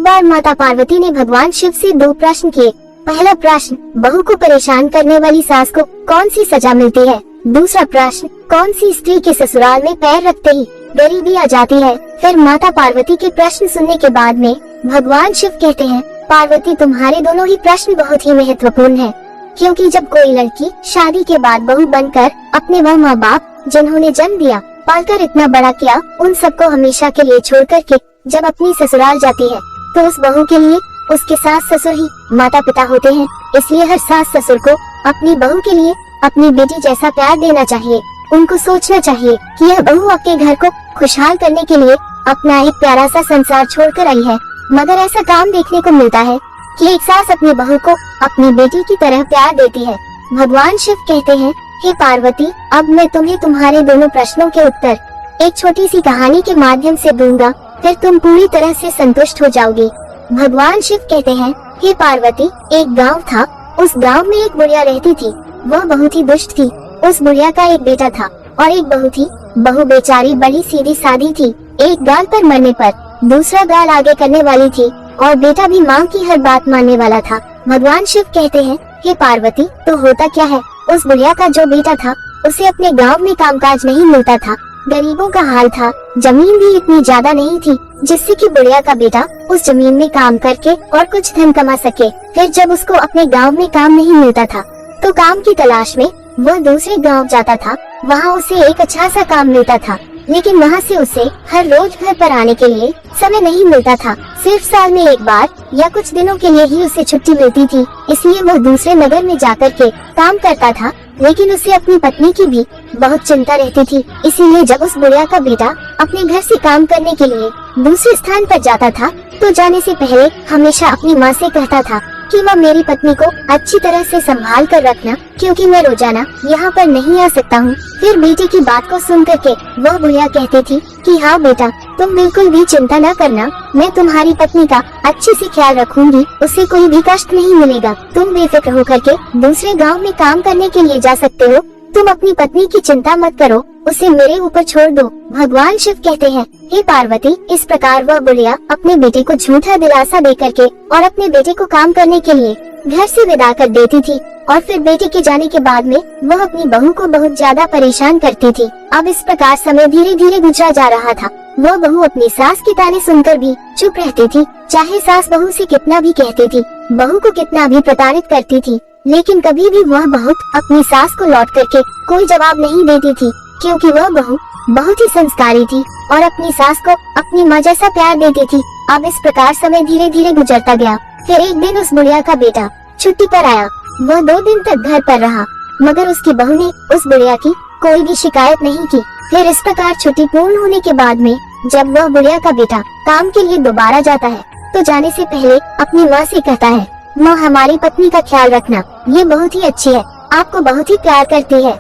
बार माता पार्वती ने भगवान शिव से दो प्रश्न किए। पहला प्रश्न, बहू को परेशान करने वाली सास को कौन सी सजा मिलती है। दूसरा प्रश्न, कौन सी स्त्री के ससुराल में पैर रखते ही गरीबी आ जाती है। फिर माता पार्वती के प्रश्न सुनने के बाद में भगवान शिव कहते हैं, पार्वती तुम्हारे दोनों ही प्रश्न बहुत ही महत्वपूर्ण है, क्योंकि जब कोई लड़की शादी के बाद बहू बनकर अपने वह माँ बाप जिन्होंने जन्म दिया, पालकर इतना बड़ा किया, उन सबको हमेशा के लिए छोड़ करके जब अपनी ससुराल जाती है तो उस बहू के लिए उसके सास ससुर ही माता पिता होते हैं। इसलिए हर सास ससुर को अपनी बहू के लिए अपनी बेटी जैसा प्यार देना चाहिए। उनको सोचना चाहिए कि यह बहू आपके घर को खुशहाल करने के लिए अपना एक प्यारा सा संसार छोड़कर आई है। मगर ऐसा काम देखने को मिलता है कि एक सास अपनी बहू को अपनी बेटी की तरह प्यार देती है। भगवान शिव कहते हैं, हे पार्वती, अब मैं तुम्हें तुम्हारे दोनों प्रश्नों के उत्तर एक छोटी सी कहानी के माध्यम से दूंगा, फिर तुम पूरी तरह से संतुष्ट हो जाओगी। भगवान शिव कहते हैं, हे पार्वती, एक गांव था। उस गांव में एक बुढ़िया रहती थी। वह बहुत ही दुष्ट थी। उस बुढ़िया का एक बेटा था और एक बहू थी। बहू बेचारी बड़ी सीधी सादी थी। एक गाल पर मरने पर दूसरा गाल आगे करने वाली थी और बेटा भी माँ की हर बात मानने वाला था। भगवान शिव कहते हैं, हे पार्वती, तो होता क्या है, उस बुढ़िया का जो बेटा था उसे अपने गांव में कामकाज नहीं मिलता था। गरीबों का हाल था। जमीन भी इतनी ज्यादा नहीं थी जिससे कि बुढ़िया का बेटा उस जमीन में काम करके और कुछ धन कमा सके। फिर जब उसको अपने गांव में काम नहीं मिलता था तो काम की तलाश में वह दूसरे गांव जाता था। वहां उसे एक अच्छा सा काम मिलता था, लेकिन वहां से उसे हर रोज घर पर आने के लिए समय नहीं मिलता था। सिर्फ साल में एक बार या कुछ दिनों के लिए ही उसे छुट्टी मिलती थी। इसलिए वह दूसरे नगर में जाकर के काम करता था, लेकिन उसे अपनी पत्नी की भी बहुत चिंता रहती थी। इसीलिए जब उस बुढ़िया का बेटा अपने घर से काम करने के लिए दूसरे स्थान पर जाता था तो जाने से पहले हमेशा अपनी माँ से कहता था कि माँ, मेरी पत्नी को अच्छी तरह से संभाल कर रखना, क्योंकि मैं रोजाना यहाँ पर नहीं आ सकता हूँ। फिर बेटे की बात को सुन करके वह बुढ़िया कहती थी कि हाँ बेटा, तुम बिल्कुल भी चिंता न करना, मैं तुम्हारी पत्नी का अच्छे से ख्याल रखूंगी, उसे कोई भी कष्ट नहीं मिलेगा। तुम बेफिक्र होकर के दूसरे गांव में काम करने के लिए जा सकते हो। तुम अपनी पत्नी की चिंता मत करो, उसे मेरे ऊपर छोड़ दो। भगवान शिव कहते हैं, हे पार्वती, इस प्रकार वह बुढ़िया अपने बेटे को झूठा दिलासा दे करके और अपने बेटे को काम करने के लिए घर से विदा कर देती थी। और फिर बेटे के जाने के बाद में वह अपनी बहू को बहुत ज्यादा परेशान करती थी। अब इस प्रकार समय धीरे धीरे गुजरा जा रहा था। वह बहू अपनी सास के ताने सुनकर भी चुप रहती थी। चाहे सास बहू से कितना भी कहती थी, बहू को कितना भी प्रताड़ित करती थी, लेकिन कभी भी वह बहू अपनी सास को लौट करके कोई जवाब नहीं देती थी, क्योंकि वह बहू बहुत ही संस्कारी थी और अपनी सास को अपनी माँ जैसा प्यार देती थी। अब इस प्रकार समय धीरे धीरे गुजरता गया। फिर एक दिन उस बुढ़िया का बेटा छुट्टी पर आया। वह 2 दिन तक घर पर रहा, मगर उसकी बहू ने उस बुढ़िया की कोई भी शिकायत नहीं की। फिर इस प्रकार छुट्टी पूर्ण होने के बाद में जब वह बुढ़िया का बेटा काम के लिए दोबारा जाता है तो जाने से पहले अपनी माँ से कहता है, माँ, हमारी पत्नी का ख्याल रखना, ये बहुत ही अच्छी है, आपको बहुत ही प्यार करती है,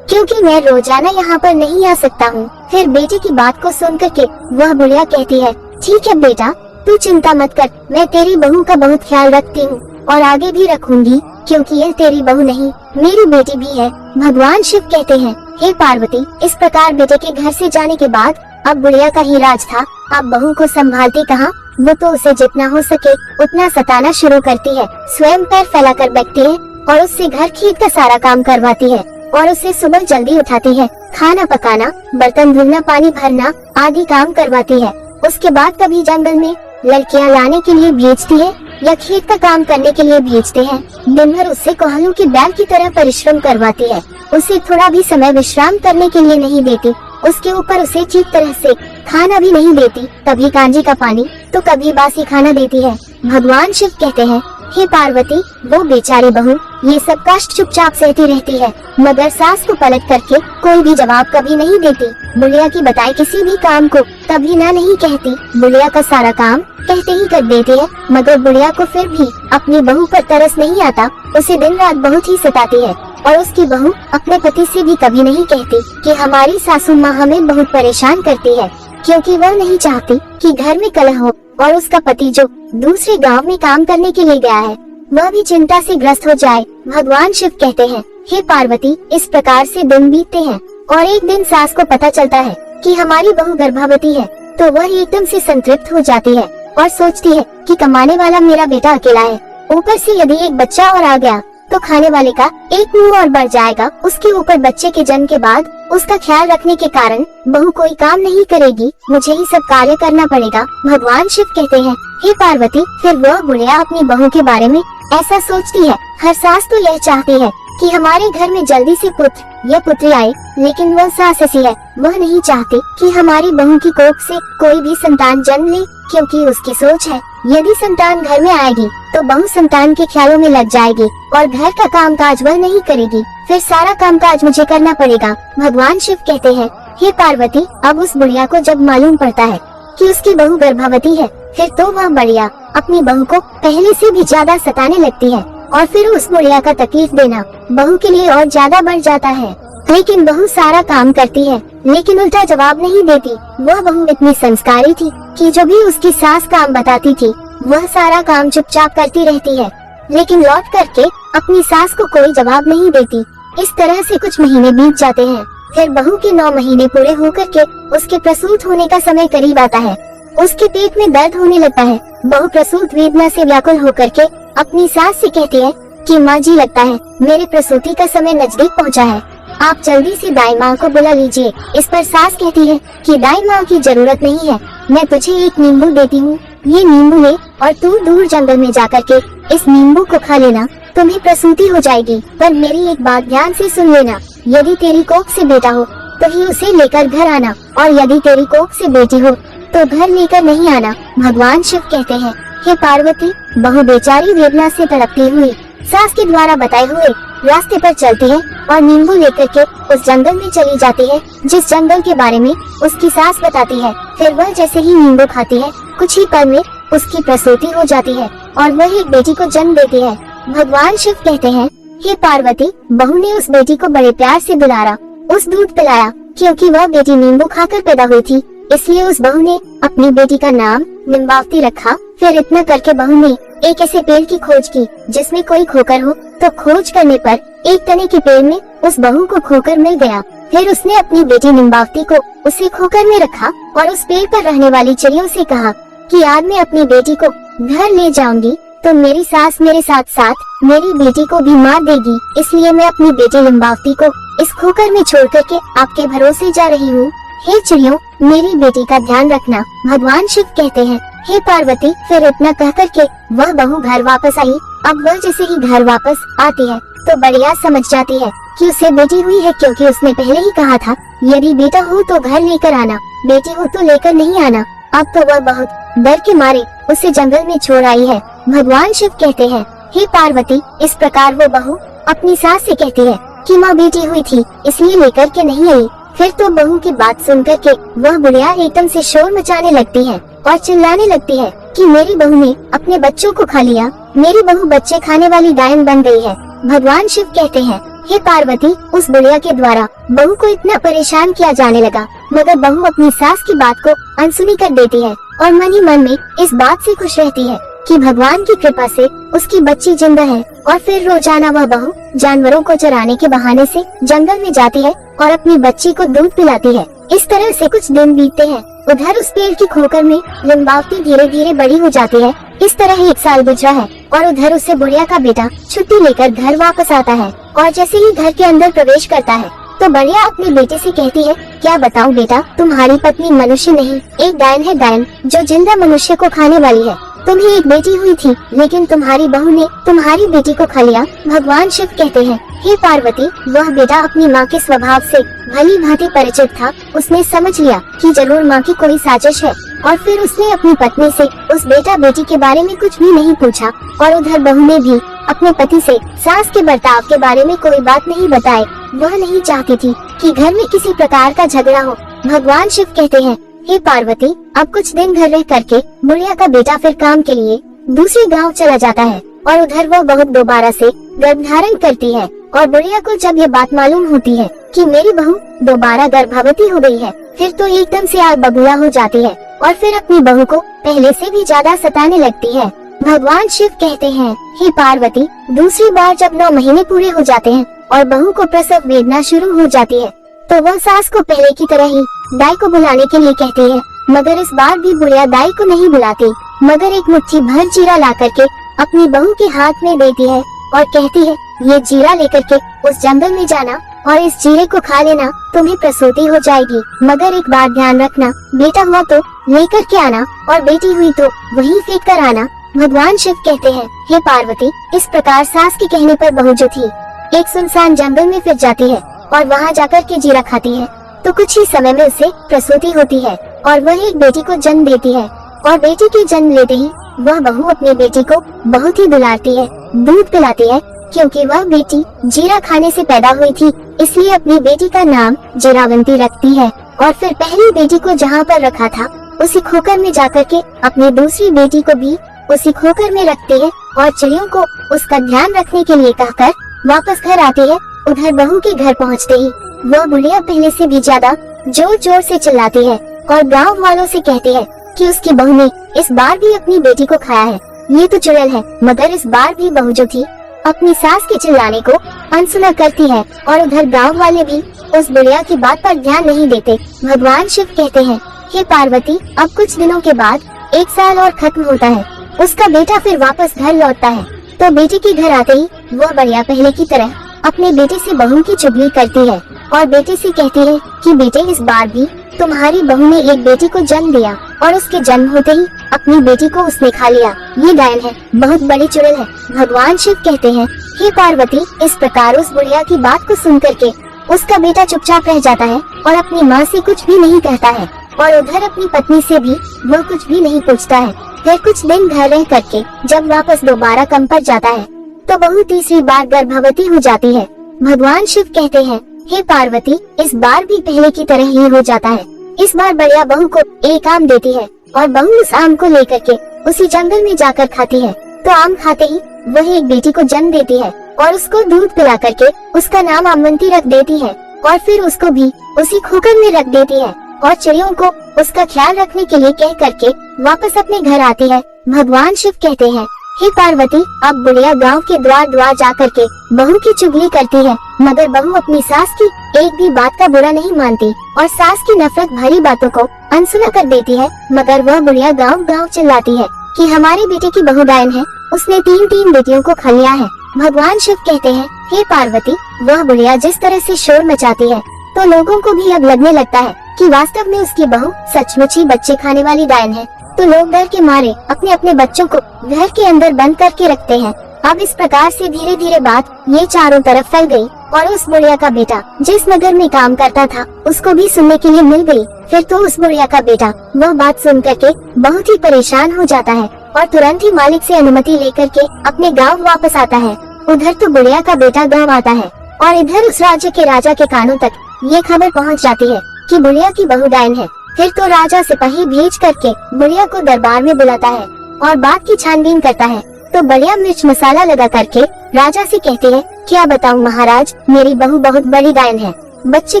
क्योंकि मैं रोजाना यहाँ पर नहीं आ सकता हूँ। फिर बेटे की बात को सुन करके वह बुढ़िया कहती है, ठीक है बेटा, तू चिंता मत कर, मैं तेरी बहू का बहुत ख्याल रखती हूँ और आगे भी रखूंगी, क्योंकि यह तेरी बहू नहीं मेरी बेटी भी है। भगवान शिव कहते हैं, हे पार्वती, इस प्रकार बेटे के घर से जाने के बाद अब बुढ़िया का ही राज था। अब बहू को संभालती कहाँ, वो तो उसे जितना हो सके उतना सताना शुरू करती है। स्वयं पैर फैलाकर बैठती है और उससे घर खेत का सारा काम करवाती है और उससे सुबह जल्दी उठाती है, खाना पकाना, बर्तन धुलना, पानी भरना आदि काम करवाती है। उसके बाद कभी जंगल में लड़कियां लाने के लिए भेजती है या खेत का काम करने के लिए भेजते हैं। दिन भर उससे कोहलों की बैल की तरह परिश्रम करवाती है। उसे थोड़ा भी समय विश्राम करने के लिए नहीं देती। उसके ऊपर उसे ठीक तरह से खाना भी नहीं देती, कभी कांजी का पानी तो कभी बासी खाना देती है। भगवान शिव कहते हैं, हे पार्वती, वो बेचारी बहू ये सब कष्ट चुपचाप सहती रहती है, मगर सास को पलट करके कोई भी जवाब कभी नहीं देती। बुढ़िया की बताए किसी भी काम को कभी ना नहीं कहती। बुढ़िया का सारा काम कहते ही कर देती है, मगर बुढ़िया को फिर भी अपनी बहू पर तरस नहीं आता। उसे दिन रात बहुत ही सताती है और उसकी बहू अपने पति से भी कभी नहीं कहती कि हमारी सासू माँ हमें बहुत परेशान करती है, क्योंकि वह नहीं चाहती कि घर में कलह हो और उसका पति जो दूसरे गांव में काम करने के लिए गया है वह भी चिंता से ग्रस्त हो जाए। भगवान शिव कहते हैं, हे पार्वती, इस प्रकार से दिन बीतते हैं और एक दिन सास को पता चलता है कि हमारी बहू गर्भवती है, तो वह एकदम से संतृप्त हो जाती है और सोचती है कि कमाने वाला मेरा बेटा अकेला है। ऊपर से यदि एक बच्चा और आ गया तो खाने वाले का एक मुंह और बढ़ जाएगा। उसके ऊपर बच्चे के जन्म के बाद उसका ख्याल रखने के कारण बहू कोई काम नहीं करेगी, मुझे ही सब कार्य करना पड़ेगा। भगवान शिव कहते हैं, हे पार्वती, फिर वह बुढ़िया अपनी बहू के बारे में ऐसा सोचती है। हर सास तो यह चाहती है कि हमारे घर में जल्दी से पुत्र या पुत्री आए, लेकिन वह सास ऐसी है, वह नहीं चाहती कि हमारी बहू की कोख से कोई भी संतान जन्म ले, क्योंकि उसकी सोच है यदि संतान घर में आएगी तो बहू संतान के ख्यालों में लग जाएगी और घर का कामकाज वह नहीं करेगी, फिर सारा कामकाज मुझे करना पड़ेगा। भगवान शिव कहते हैं, हे पार्वती, अब उस बुढ़िया को जब मालूम पड़ता है कि उसकी बहू गर्भवती है, फिर तो वह बुढ़िया अपनी बहू को पहले से भी ज्यादा सताने लगती है और फिर उस बुढ़िया का तकलीफ देना बहू के लिए और ज्यादा बढ़ जाता है। लेकिन बहू सारा काम करती है लेकिन उल्टा जवाब नहीं देती। वह बहू इतनी संस्कारी थी कि जो भी उसकी सास काम बताती थी वह सारा काम चुपचाप करती रहती है, लेकिन लौट करके अपनी सास को कोई जवाब नहीं देती। इस तरह से कुछ महीने बीत जाते हैं। फिर बहू के 9 महीने पूरे होकर के उसके प्रसूत होने का समय करीब आता है। उसके पेट में दर्द होने लगता है। बहू प्रसूत वेदना से व्याकुल होकर के अपनी सास से कहती है कि माँ जी, लगता है मेरे प्रसूति का समय नजदीक पहुँचा है, आप जल्दी से दाई माँ को बुला लीजिए। इस पर सास कहती है कि दाई माँ की जरूरत नहीं है, मैं तुझे एक नींबू देती हूँ, ये नींबू ले और तू दूर जंगल में जाकर के इस नींबू को खा लेना, तुम्हें प्रसूति हो जाएगी। पर मेरी एक बात ध्यान से सुन लेना, यदि तेरी कोख से बेटा हो तो ही उसे लेकर घर आना, और यदि तेरी कोख से बेटी हो तो घर लेकर नहीं आना। भगवान शिव कहते हैं, हे पार्वती, बहू बेचारी वेदना से तड़पती हुई सास के द्वारा बताए हुए रास्ते पर चलती है और नींबू लेकर के उस जंगल में चली जाती है जिस जंगल के बारे में उसकी सास बताती है। फिर वह जैसे ही नींबू खाती है, कुछ ही पल में उसकी प्रसूति हो जाती है और वह एक बेटी को जन्म देती है। भगवान शिव कहते हैं, हे पार्वती, बहू ने उस बेटी को बड़े प्यार से दुलारा, उस दूध पिलाया, क्योंकि वह बेटी नींबू खाकर पैदा हुई थी, इसलिए उस बहू ने अपनी बेटी का नाम निम्बावती रखा। फिर इतना करके बहू ने एक ऐसे पेड़ की खोज की जिसमें कोई खोकर हो, तो खोज करने पर एक तने के पेड़ में उस बहू को खोकर मिल गया। फिर उसने अपनी बेटी निम्बावती को उसे खोकर में रखा और उस पेड़ पर रहने वाली चिड़ियों से कहा कि आज मैं अपनी बेटी को घर ले जाऊंगी तो मेरी सास मेरे साथ साथ मेरी बेटी को भी मार देगी, इसलिए मैं अपनी बेटी निम्बावती को इस खोकर में छोड़ करके आपके भरोसे जा रही हूँ। हे चिड़ियों, मेरी बेटी का ध्यान रखना। भगवान शिव कहते हैं, हे पार्वती, फिर इतना कह करके वह बहू घर वापस आई। अब वह जैसे ही घर वापस आती है तो बढ़िया समझ जाती है कि उसे बेटी हुई है, क्योंकि उसने पहले ही कहा था यदि बेटा हो तो घर लेकर आना, बेटी हो तो लेकर नहीं आना। अब तो वह बहुत डर के मारे उसे जंगल में छोड़ आई है। भगवान शिव कहते हैं, हे पार्वती, इस प्रकार वो बहू अपनी सास से कहती है कि माँ बेटी हुई थी इसलिए लेकर के नहीं आई। फिर तो बहू की बात सुनकर के वह बुढ़िया एकदम से शोर मचाने लगती है और चिल्लाने लगती है कि मेरी बहू ने अपने बच्चों को खा लिया, मेरी बहू बच्चे खाने वाली डायन बन गई है। भगवान शिव कहते हैं, हे पार्वती, उस बुढ़िया के द्वारा बहू को इतना परेशान किया जाने लगा, मगर बहू अपनी सास की बात को अनसुनी कर देती है और मन ही मन में इस बात से खुश रहती है कि भगवान की कृपा से उसकी बच्ची जिंदा है। और फिर रोजाना वह बहू जानवरों को चराने के बहाने से जंगल में जाती है और अपनी बच्ची को दूध पिलाती है। इस तरह से कुछ दिन बीतते हैं। उधर उस पेड़ की खोकर में निम्बावती धीरे धीरे बड़ी हो जाती है। इस तरह 1 साल गुजरा है और उधर उससे बुढ़िया का बेटा छुट्टी लेकर घर वापस आता है और जैसे ही घर के अंदर प्रवेश करता है तो बढ़िया अपने बेटे से कहती है, क्या बताऊं बेटा, तुम्हारी पत्नी मनुष्य नहीं, एक डायन है, डायन जो जिंदा मनुष्य को खाने वाली है। तुम्हें एक बेटी हुई थी लेकिन तुम्हारी बहू ने तुम्हारी बेटी को खा लिया। भगवान शिव कहते हैं, हे पार्वती, वह बेटा अपनी माँ के स्वभाव से भली भांति परिचित था। उसने समझ लिया कि जरूर माँ की कोई साजिश है और फिर उसने अपनी पत्नी से उस बेटा बेटी के बारे में कुछ भी नहीं पूछा और उधर बहू ने भी अपने पति से सास के बर्ताव के बारे में कोई बात नहीं बताई। वह नहीं चाहती थी कि घर में किसी प्रकार का झगड़ा हो। भगवान शिव कहते हैं, हे पार्वती, अब कुछ दिन घर रह करके बुढ़िया का बेटा फिर काम के लिए दूसरे गांव चला जाता है और उधर वह बहुत दोबारा से गर्भ धारण करती है। और बुढ़िया को जब ये बात मालूम होती है कि मेरी बहू दोबारा गर्भवती हो गई है, फिर तो एकदम से आग बबूला हो जाती है और फिर अपनी बहू को पहले से भी ज्यादा सताने लगती है। भगवान शिव कहते हैं, हे पार्वती, दूसरी बार जब 9 महीने पूरे हो जाते हैं और बहू को प्रसव वेदना शुरू हो जाती है तो वह सास को पहले की तरह ही दाई को बुलाने के लिए कहती है, मगर इस बार भी बुढ़िया दाई को नहीं बुलाती। मगर एक मुट्ठी भर जीरा ला करके अपनी बहू के हाथ में देती है और कहती है, ये जीरा लेकर के उस जंगल में जाना और इस जीरे को खा लेना, तुम्हें प्रसूति हो जाएगी। मगर एक बात ध्यान रखना, बेटा हुआ तो लेकर के आना और बेटी हुई तो वहीं फेंक कर आना। भगवान शिव कहते हैं, हे पार्वती, इस प्रकार सास के कहने पर बहू जो थी एक सुनसान जंगल में फिर जाती है और वहाँ जाकर के जीरा खाती है तो कुछ ही समय में उसे प्रसूति होती है और वह एक बेटी को जन्म देती है। और बेटी के जन्म लेते ही वह बहू अपनी बेटी को बहुत ही दुलारती है, दूध पिलाती है, क्योंकि वह बेटी जीरा खाने से पैदा हुई थी, इसलिए अपनी बेटी का नाम जीरावंती रखती है। और फिर पहली बेटी को जहाँ पर रखा था उसी खोकर में जाकर के अपनी दूसरी बेटी को भी उसी खोकर में रखती है और चिड़ियों को उसका ध्यान रखने के लिए कहकर वापस घर आती है। उधर बहू के घर पहुँचते ही वह बुढ़िया पहले से भी ज्यादा जोर जोर से चिल्लाती है और गाँव वालों से कहती है कि उसकी बहू ने इस बार भी अपनी बेटी को खाया है। ये तो चुड़ैल है। मगर इस बार भी बहू जो थी अपनी सास के चिल्लाने को अनसुना करती है और उधर गांव वाले भी उस बुढ़िया की बात पर ध्यान नहीं देते। भगवान शिव कहते हैं, हे पार्वती, अब कुछ दिनों के बाद 1 साल और खत्म होता है। उसका बेटा फिर वापस घर लौटता है तो बेटे के घर आते ही वह बुढ़िया पहले की तरह अपने बेटे से बहू की चुगली करती है और बेटे से कहती है कि बेटे, इस बार भी तुम्हारी बहू ने एक बेटी को जन्म दिया और उसके जन्म होते ही अपनी बेटी को उसने खा लिया। ये डायन है, बहुत बड़ी चुड़ैल है। भगवान शिव कहते हैं, हे पार्वती, इस प्रकार उस बुढ़िया की बात को सुन करके उसका बेटा चुपचाप रह जाता है और अपनी माँ से कुछ भी नहीं कहता है और उधर अपनी पत्नी से भी वह कुछ भी नहीं पूछता है। फिर कुछ दिन घर रह करके जब वापस दोबारा काम पर जाता है तो बहू तीसरी बार गर्भवती हो जाती है। भगवान शिव कहते हैं, हे पार्वती, इस बार भी पहले की तरह ही हो जाता है। इस बार बढ़िया बहू को एक आम देती है और बहू उस आम को लेकर के उसी जंगल में जाकर खाती है तो आम खाते ही वह एक बेटी को जन्म देती है और उसको दूध पिला करके उसका नाम अमवंती रख देती है और फिर उसको भी उसी खोकर में रख देती है और चिड़ियों को उसका ख्याल रखने के लिए कह करके वापस अपने घर आती है। भगवान शिव कहते हैं, हे पार्वती, अब बुढ़िया गांव के द्वार द्वार जा करके बहू की चुगली करती है मगर बहू अपनी सास की एक भी बात का बुरा नहीं मानती और सास की नफरत भरी बातों को अनसुना कर देती है। मगर वह बुढ़िया गांव गांव चिल्लाती है कि हमारे बेटे की बहू डायन है, उसने 3 बेटियों को खा लिया है। भगवान शिव कहते हैं, हे पार्वती, वह बुढ़िया जिस तरह से शोर मचाती है तो लोगों को भी अब लगने लगता है कि वास्तव में उसकी बहू सचमुच ही बच्चे खाने वाली डायन है। तो लोग डर के मारे अपने अपने बच्चों को घर के अंदर बंद करके रखते हैं। अब इस प्रकार से धीरे धीरे बात ये चारों तरफ फैल गई और उस बुढ़िया का बेटा जिस नगर में काम करता था उसको भी सुनने के लिए मिल गई। फिर तो उस बुढ़िया का बेटा वह बात सुन करके बहुत ही परेशान हो जाता है और तुरंत ही मालिक से अनुमति लेकर के अपने गाँव वापस आता है। उधर तो बुढ़िया का बेटा गाँव आता है और इधर उस राज्य के राजा के कानों तक ये खबर पहुँच जाती है कि बुढ़िया की बहू डायन है। फिर तो राजा सिपाही भेज करके बुढ़िया को दरबार में बुलाता है और बात की छानबीन करता है। तो बढ़िया मिर्च मसाला लगा करके राजा से कहते हैं, क्या बताऊं महाराज, मेरी बहू बहुत बड़ी डायन है, बच्चे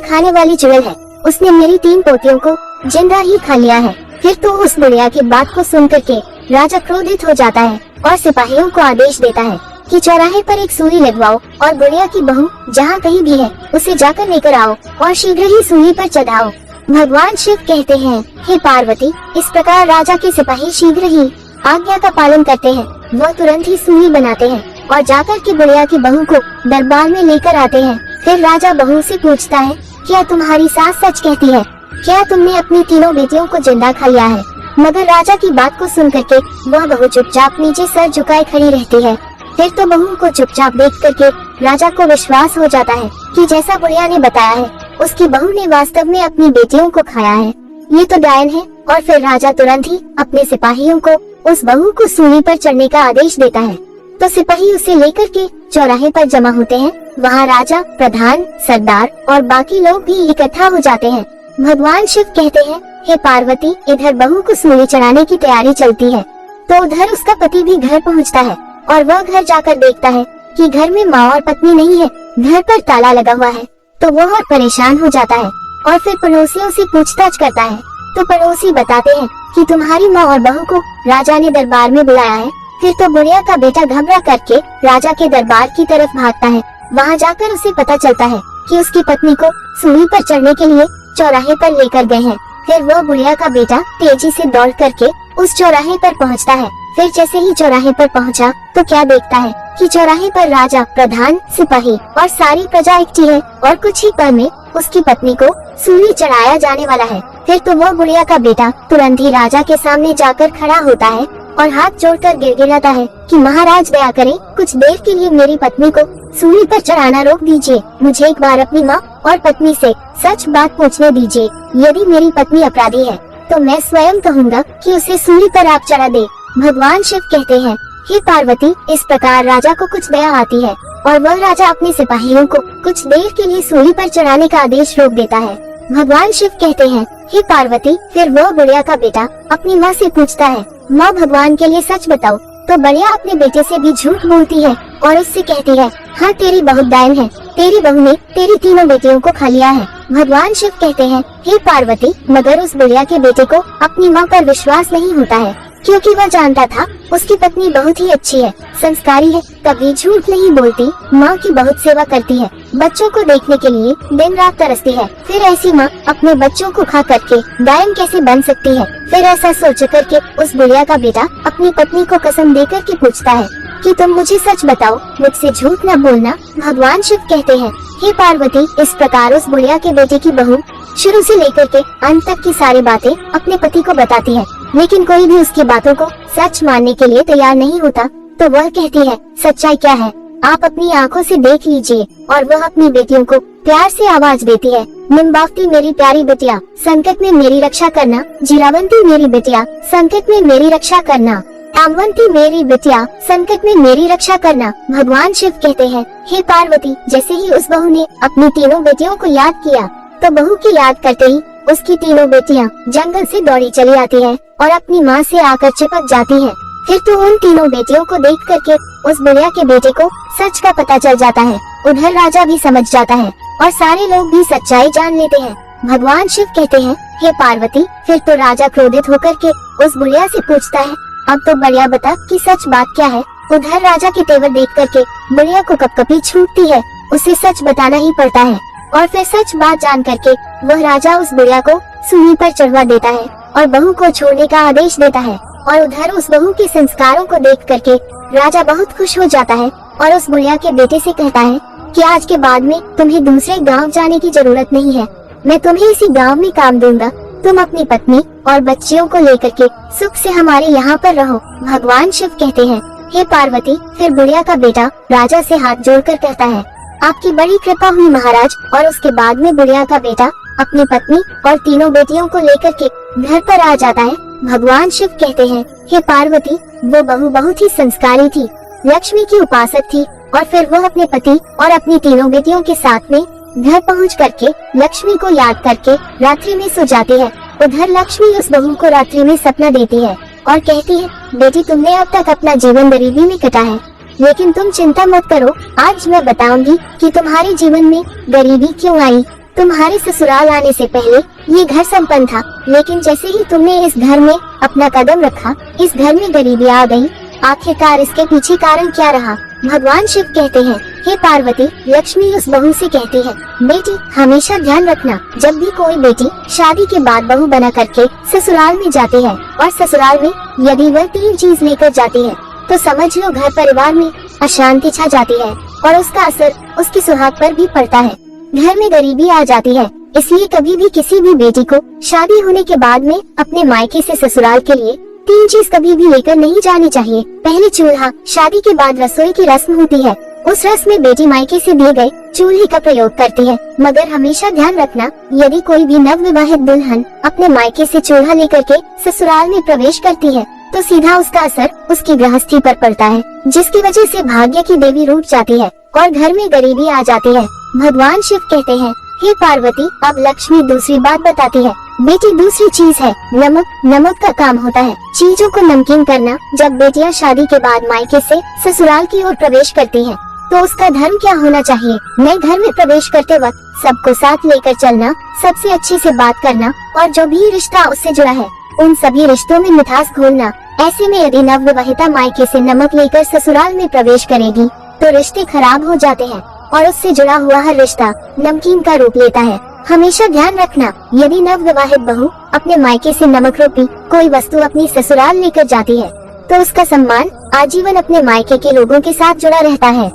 खाने वाली चुड़ैल है, उसने मेरी 3 पोतियों को जिंदा ही खा लिया है। फिर तो उस बुढ़िया की बात को सुन करके राजा क्रोधित हो जाता है और सिपाहियों को आदेश देता है कि चौराहे पर एक सूली लगवाओ और बुढ़िया की बहू जहाँ कहीं भी है उसे जाकर लेकर आओ और शीघ्र ही सूली पर चढ़ाओ। भगवान शिव कहते हैं, हे पार्वती, इस प्रकार राजा के सिपाही शीघ्र ही आज्ञा का पालन करते हैं। वह तुरंत ही सूली बनाते हैं और जाकर के बुढ़िया की बहू को दरबार में लेकर आते हैं। फिर राजा बहू से पूछता है, क्या तुम्हारी सास सच कहती है? क्या तुमने अपनी 3 बेटियों को जिंदा खा लिया है? मगर राजा की बात को सुन करके वह बहू चुपचाप नीचे सर झुकाए खड़ी रहती है। फिर तो बहू को चुपचाप देख करके राजा को विश्वास हो जाता है कि जैसा बुढ़िया ने बताया है उसकी बहू ने वास्तव में अपनी बेटियों को खाया है, ये तो डायन है। और फिर राजा तुरंत ही अपने सिपाहियों को उस बहू को सूली पर चढ़ने का आदेश देता है। तो सिपाही उसे लेकर के चौराहे पर जमा होते हैं। वहाँ राजा, प्रधान, सरदार और बाकी लोग भी इकट्ठा हो जाते हैं। भगवान शिव कहते हैं, हे पार्वती, इधर बहू को सूली चढ़ाने की तैयारी चलती है तो उधर उसका पति भी घर पहुँचता है और वह घर जाकर देखता है कि घर में माँ और पत्नी नहीं है, घर पर ताला लगा हुआ है। तो वह और परेशान हो जाता है और फिर पड़ोसियों से पूछताछ करता है। तो पड़ोसी बताते हैं कि तुम्हारी माँ और बहू को राजा ने दरबार में बुलाया है। फिर तो बुढ़िया का बेटा घबरा करके राजा के दरबार की तरफ भागता है। वहाँ जाकर उसे पता चलता है कि उसकी पत्नी को सूली पर चढ़ने के लिए चौराहे पर लेकर गए हैं। फिर वह बुढ़िया का बेटा तेजी से दौड़ करके उस चौराहे पर पहुंचता है। फिर जैसे ही चौराहे पर पहुंचा तो क्या देखता है कि चौराहे पर राजा, प्रधान, सिपाही और सारी प्रजा इकट्ठी है और कुछ ही पल में उसकी पत्नी को सूली चढ़ाया जाने वाला है। फिर तो वो बुढ़िया का बेटा तुरंत ही राजा के सामने जाकर खड़ा होता है और हाथ जोड़कर गिड़गिड़ाता है कि महाराज दया करें, कुछ देर के लिए मेरी पत्नी को सूली पर चढ़ाना रोक दीजिए। मुझे एक बार अपनी माँ और पत्नी से सच बात पूछने दीजिए। यदि मेरी पत्नी अपराधी है तो मैं स्वयं कहूँगा कि उसे सूली पर आप चढ़ा दे। भगवान शिव कहते हैं, हे पार्वती, इस प्रकार राजा को कुछ दया आती है और वह राजा अपने सिपाहियों को कुछ देर के लिए सूली पर चढ़ाने का आदेश रोक देता है। भगवान शिव कहते हैं, हे पार्वती, फिर वह बुढ़िया का बेटा अपनी माँ से पूछता है, माँ भगवान के लिए सच बताओ। तो बुढ़िया अपने बेटे से भी झूठ बोलती है और उससे कहती है, हाँ तेरी बहुत डायन है, तेरी बहू ने तेरी तीनों बेटियों को खा लिया है। भगवान शिव कहते हैं, हे पार्वती, मगर उस बुढ़िया के बेटे को अपनी माँ पर विश्वास नहीं होता है, क्योंकि वह जानता था उसकी पत्नी बहुत ही अच्छी है, संस्कारी है, कभी झूठ नहीं बोलती, माँ की बहुत सेवा करती है, बच्चों को देखने के लिए दिन रात तरसती है। फिर ऐसी माँ अपने बच्चों को खा करके डायन कैसे बन सकती है। फिर ऐसा सोच करके उस बुढ़िया का बेटा अपनी पत्नी को कसम दे करके पूछता है कि तुम मुझे सच बताओ, मुझसे झूठ न बोलना। भगवान शिव कहते हैं, हे पार्वती, इस प्रकार उस बुढ़िया के बेटे की बहू शुरू से लेकर के अंत तक की सारी बातें अपने पति को बताती है, लेकिन कोई भी उसकी बातों को सच मानने के लिए तैयार नहीं होता। तो वह कहती है, सच्चाई क्या है आप अपनी आंखों से देख लीजिए। और वह अपनी बेटियों को प्यार से आवाज देती है, निम्बावती मेरी प्यारी बेटिया, संकट में मेरी रक्षा करना। जीरावंती मेरी बेटिया, संकट में मेरी रक्षा करना। आमवंती मेरी बेटिया, संकट में मेरी रक्षा करना। भगवान शिव कहते हैं, हे पार्वती, जैसे ही उस बहू ने अपनी तीनों बेटियों को याद किया तो बहू की याद करते ही उसकी तीनों बेटियां जंगल से दौड़ी चली आती है और अपनी माँ से आकर चिपक जाती है। फिर तो उन तीनों बेटियों को देख करके उस बुढ़िया के बेटे को सच का पता चल जाता है। उधर राजा भी समझ जाता है और सारे लोग भी सच्चाई जान लेते हैं। भगवान शिव कहते हैं, हे पार्वती, फिर तो राजा क्रोधित होकर के उस बुढ़िया से पूछता है, अब तो बढ़िया बता कि सच बात क्या है। उधर राजा के तेवर देख करके बुढ़िया को कपकपी छूटती है, उसे सच बताना ही पड़ता है। और फिर सच बात जान करके वह राजा उस बुढ़िया को सूली पर चढ़वा देता है और बहू को छोड़ने का आदेश देता है। और उधर उस बहू के संस्कारों को देख करके राजा बहुत खुश हो जाता है और उस बुढ़िया के बेटे से कहता है कि आज के बाद में तुम्हें दूसरे गांव जाने की जरूरत नहीं है, मैं तुम्हें इसी गांव में काम दूंगा। तुम अपनी पत्नी और बच्चियों को लेकर के सुख से हमारे यहाँ पर रहो। भगवान शिव कहते हैं, हे पार्वती, फिर बुढ़िया का बेटा राजा से हाथ जोड़कर कहता है, आपकी बड़ी कृपा हुई महाराज। और उसके बाद में बुढ़िया का बेटा अपनी पत्नी और तीनों बेटियों को लेकर के घर पर आ जाता है। भगवान शिव कहते हैं, हे पार्वती, वो बहू बहुत ही संस्कारी थी, लक्ष्मी की उपासक थी। और फिर वो अपने पति और अपनी तीनों बेटियों के साथ में घर पहुंच करके लक्ष्मी को याद करके रात्रि में सो जाती है। उधर लक्ष्मी उस बहू को रात्रि में सपना देती है और कहती है, बेटी, तुमने अब तक अपना जीवन गरीबी में कटा है, लेकिन तुम चिंता मत करो, आज मैं बताऊंगी कि तुम्हारे जीवन में गरीबी क्यों आई। तुम्हारे ससुराल आने से पहले ये घर संपन्न था, लेकिन जैसे ही तुमने इस घर में अपना कदम रखा, इस घर में गरीबी आ गई। आखिरकार इसके पीछे कारण क्या रहा। भगवान शिव कहते हैं, हे पार्वती, लक्ष्मी उस बहू से कहती है, बेटी, हमेशा ध्यान रखना, जब भी कोई बेटी शादी के बाद बहू बना करके ससुराल में जाती है और ससुराल में यदि वह 3 चीज लेकर जाती है तो समझ लो घर परिवार में अशांति छा जाती है और उसका असर उसके सुहाग पर भी पड़ता है। घर में गरीबी आ जाती है। इसलिए कभी भी किसी भी बेटी को शादी होने के बाद में अपने मायके से ससुराल के लिए 3 चीज कभी भी लेकर नहीं जानी चाहिए। पहले चूल्हा, शादी के बाद रसोई की रस्म होती है, उस रस्म में बेटी मायके से दिए गए चूल्हे का प्रयोग करती है। मगर हमेशा ध्यान रखना, यदि कोई भी नव विवाहित दुल्हन अपने मायके से चूल्हा लेकर के ससुराल में प्रवेश करती है तो सीधा उसका असर उसकी गृहस्थी पर पड़ता है, जिसकी वजह से भाग्य की देवी रूठ जाती है और घर में गरीबी आ जाती है। भगवान शिव कहते हैं, हे पार्वती, अब लक्ष्मी दूसरी बात बताती है, बेटी, दूसरी चीज है नमक। नमक का काम होता है चीजों को नमकीन करना। जब बेटियां शादी के बाद मायके से ससुराल की ओर प्रवेश करती हैं, तो उसका धर्म क्या होना चाहिए। नए घर में प्रवेश करते वक्त सबको साथ लेकर चलना, सबसे अच्छे से बात करना और जो भी रिश्ता उससे जुड़ा है उन सभी रिश्तों में मिठास घोलना। ऐसे में यदि नवविवाहिता मायके से नमक लेकर ससुराल में प्रवेश करेगी तो रिश्ते खराब हो जाते हैं और उससे जुड़ा हुआ हर रिश्ता नमकीन का रूप लेता है। हमेशा ध्यान रखना, यदि नवविवाहित बहू अपने मायके से नमक रूपी कोई वस्तु अपनी ससुराल लेकर जाती है तो उसका सम्मान आजीवन अपने मायके के लोगों के साथ जुड़ा रहता है,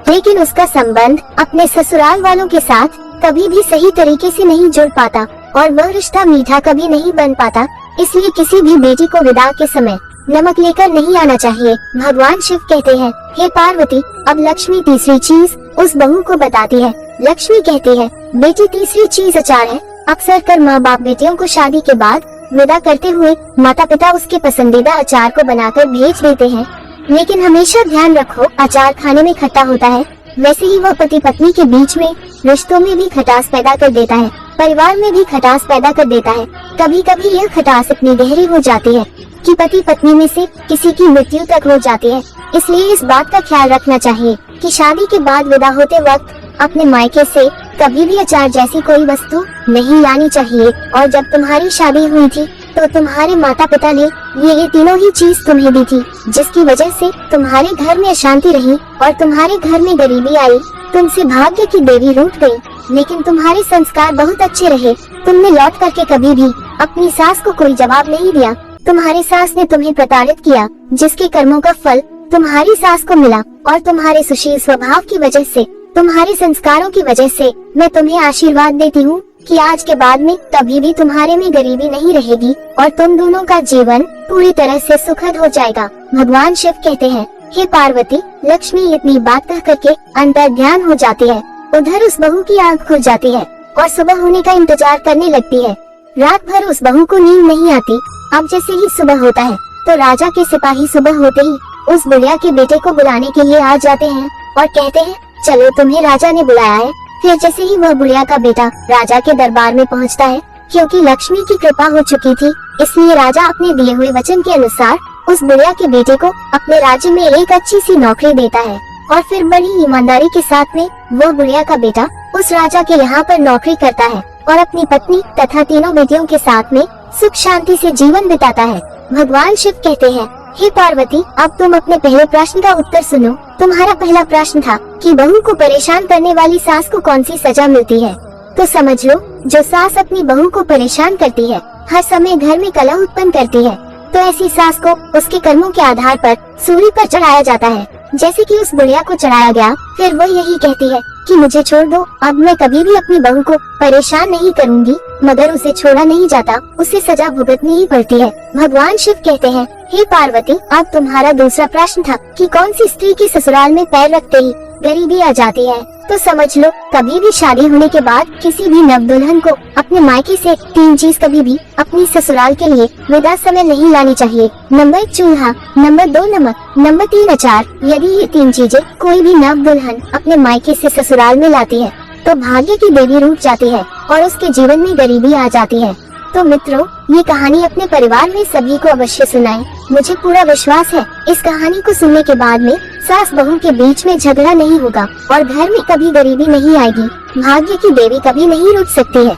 लेकिन उसका संबंध अपने ससुराल वालों के साथ कभी भी सही तरीके से नहीं जुड़ पाता और वह रिश्ता मीठा कभी नहीं बन पाता। इसलिए किसी भी बेटी को विदा के समय नमक लेकर नहीं आना चाहिए। भगवान शिव कहते हैं, हे पार्वती, अब लक्ष्मी तीसरी चीज उस बहू को बताती है। लक्ष्मी कहती है, बेटी तीसरी चीज अचार है। अक्सर कर माँ बाप बेटियों को शादी के बाद विदा करते हुए माता पिता उसके पसंदीदा अचार को बनाकर भेज देते हैं, लेकिन हमेशा ध्यान रखो, अचार खाने में खट्टा होता है, वैसे ही वह पति पत्नी के बीच में रिश्तों में भी खटास पैदा कर देता है, परिवार में भी खटास पैदा कर देता है। कभी कभी यह खटास इतनी गहरी हो जाती है कि पति पत्नी में से किसी की मृत्यु तक हो जाती है। इसलिए इस बात का ख्याल रखना चाहिए कि शादी के बाद विदा होते वक्त अपने मायके से कभी भी अचार जैसी कोई वस्तु नहीं लानी चाहिए। और जब तुम्हारी शादी हुई थी तो तुम्हारे माता पिता ने ये तीनों ही चीज तुम्हें दी थी, जिसकी वजह से तुम्हारे घर में अशांति रही और तुम्हारे घर में गरीबी आई। तुमसे भाग्य की देवी रूठ गई, लेकिन तुम्हारे संस्कार बहुत अच्छे रहे। तुमने लौट करके कभी भी अपनी सास को कोई जवाब नहीं दिया। तुम्हारी सास ने तुम्हें प्रताड़ित किया, जिसके कर्मों का फल तुम्हारी सास को मिला। और तुम्हारे सुशील स्वभाव की वजह से, तुम्हारे संस्कारों की वजह से मैं तुम्हें आशीर्वाद देती हूँ कि आज के बाद में कभी भी तुम्हारे में गरीबी नहीं रहेगी और तुम दोनों का जीवन पूरी तरह से सुखद हो जाएगा। भगवान शिव कहते हैं, हे पार्वती, लक्ष्मी इतनी बात कह करके अंतर ध्यान हो जाती है। उधर उस बहू की आंख खुल जाती है और सुबह होने का इंतजार करने लगती है। रात भर उस बहू को नींद नहीं आती। अब जैसे ही सुबह होता है तो राजा के सिपाही सुबह होते ही उस बुढ़िया के बेटे को बुलाने के लिए आ जाते हैं और कहते हैं, चलो तुम्हें राजा ने बुलाया है। फिर जैसे ही वह बुढ़िया का बेटा राजा के दरबार में पहुंचता है, क्योंकि लक्ष्मी की कृपा हो चुकी थी, इसलिए राजा अपने दिए हुए वचन के अनुसार उस बुढ़िया के बेटे को अपने राज्य में एक अच्छी सी नौकरी देता है। और फिर बड़ी ईमानदारी के साथ में वह बुढ़िया का बेटा उस राजा के यहाँ पर नौकरी करता है और अपनी पत्नी तथा तीनों बेटियों के साथ में सुख शांति से जीवन बिताता है। भगवान शिव कहते हैं, हे पार्वती, अब तुम अपने पहले प्रश्न का उत्तर सुनो। तुम्हारा पहला प्रश्न था कि बहू को परेशान करने वाली सास को कौन सी सजा मिलती है। तो समझ लो, जो सास अपनी बहू को परेशान करती है, हर समय घर में कलह उत्पन्न करती है, तो ऐसी सास को उसके कर्मों के आधार पर सूली पर चढ़ाया जाता है, जैसे कि उस बुढ़िया को चढ़ाया गया। फिर वो यही कहती है कि मुझे छोड़ दो, अब मैं कभी भी अपनी बहू को परेशान नहीं करूंगी, मगर उसे छोड़ा नहीं जाता, उसे सजा भुगतनी ही पड़ती है। भगवान शिव कहते हैं, हे पार्वती, अब तुम्हारा दूसरा प्रश्न था कि कौन सी स्त्री की ससुराल में पैर रखते ही गरीबी आ जाती है। तो समझ लो, कभी भी शादी होने के बाद किसी भी नव दुल्हन को अपने मायके से तीन चीज कभी भी अपनी ससुराल के लिए विदा समय नहीं लानी चाहिए। नंबर 1 चूल्हा, नंबर 2 नमक, नंबर 3 अचार। यदि ये तीन चीजें कोई भी नव दुल्हन अपने मायके से ससुराल में लाती है तो भाग्य की देवी रूठ जाती है और उसके जीवन में गरीबी आ जाती है। तो मित्रों, ये कहानी अपने परिवार में सभी को अवश्य सुनाएं। मुझे पूरा विश्वास है इस कहानी को सुनने के बाद में सास बहू के बीच में झगड़ा नहीं होगा और घर में कभी गरीबी नहीं आएगी। भाग्य की देवी कभी नहीं रुक सकती है।